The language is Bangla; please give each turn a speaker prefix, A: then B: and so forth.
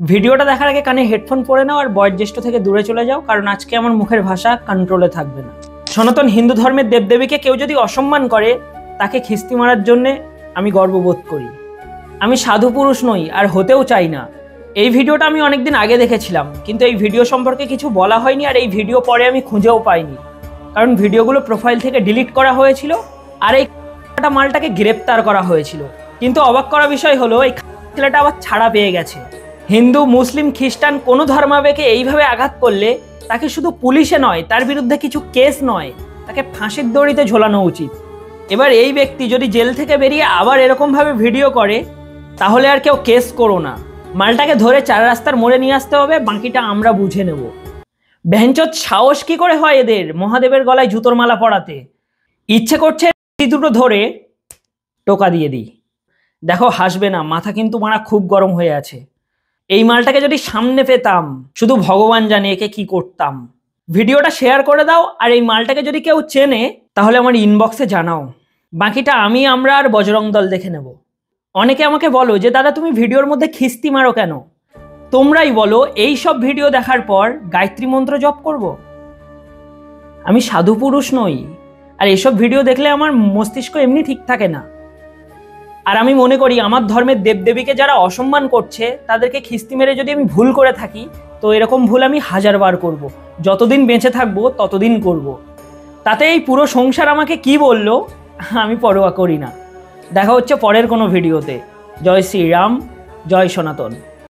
A: ভিডিওটা দেখার আগে কানে হেডফোন পরে নাও আর বয়োজ্যেষ্ঠ থেকে দূরে চলে যাও, কারণ আজকে আমার মুখের ভাষা কন্ট্রোলে থাকবে না। সনাতন হিন্দু ধর্মের দেবদেবীকে কেউ যদি অসম্মান করে তাকে খিস্তি মারার জন্যে আমি গর্ববোধ করি। আমি সাধু পুরুষ নই আর হতেও চাই না। এই ভিডিওটা আমি অনেকদিন আগে দেখেছিলাম, কিন্তু এই ভিডিও সম্পর্কে কিছু বলা হয়নি আর এই ভিডিও পরে আমি খুঁজেও পাইনি, কারণ ভিডিওগুলো প্রোফাইল থেকে ডিলিট করা হয়েছিল আর এই মালটাকে গ্রেপ্তার করা হয়েছিল। কিন্তু অবাক করা বিষয় হলো এই ছেলেটা আবার ছাড়া পেয়ে গেছে। হিন্দু, মুসলিম, খ্রিস্টান কোনো ধর্মাবলম্বীকে এইভাবে আঘাত করলে তাকে শুধু পুলিশে নয়, তার বিরুদ্ধে কিছু কেস নয়, তাকে ফাঁসির দড়িতে ঝোলানো উচিত। এবার এই ব্যক্তি যদি জেল থেকে বেরিয়ে আবার এরকমভাবে ভিডিও করে তাহলে আর কেউ কেস করো না, মালটাকে ধরে চার রাস্তার মোড়ে নিয়ে আসতে হবে, বাকিটা আমরা বুঝে নেব। ভ্যানচোদ সাহস কি করে হয় এদের মহাদেবের গলায় জুতোর মালা পরাতে? ইচ্ছে করছে দুটো ধরে টোকা দিয়ে দিই। দেখো, হাসবে না, মাথা কিন্তু মারা খুব গরম হয়ে আছে। এই মালটাকে যদি সামনে পেতাম, শুধু ভগবান জানে একে কি করতাম। ভিডিওটা শেয়ার করে দাও, আর এই মালটাকে যদি কেউ চেনে তাহলে আমার ইনবক্সে জানাও, বাকিটা আমরা আর বজরং দল দেখে নেব। অনেকে আমাকে বলো যে দাদা তুমি ভিডিওর মধ্যে খিস্তি মারো কেন? তোমরাই বলো, এই সব ভিডিও দেখার পর গায়ত্রী মন্ত্র জপ করব? আমি সাধু পুরুষ নই, আর এসব ভিডিও দেখলে আমার মস্তিষ্ক এমনি ঠিক থাকে না। আর আমি মনে করি আমার ধর্মের দেবদেবীকে যারা অসম্মান করছে তাদেরকে খিস্তি মেরে যদি আমি ভুল করে থাকি, তো এরকম ভুল আমি 1000 বার করব। যতদিন বেঁচে থাকবো ততদিন করব। তাতে এই পুরো সংসার আমাকে কি বললো আমি পরোয়া করি না। দেখা হচ্ছে পরের কোনো ভিডিওতে। জয় শ্রীরাম, জয় সনাতন।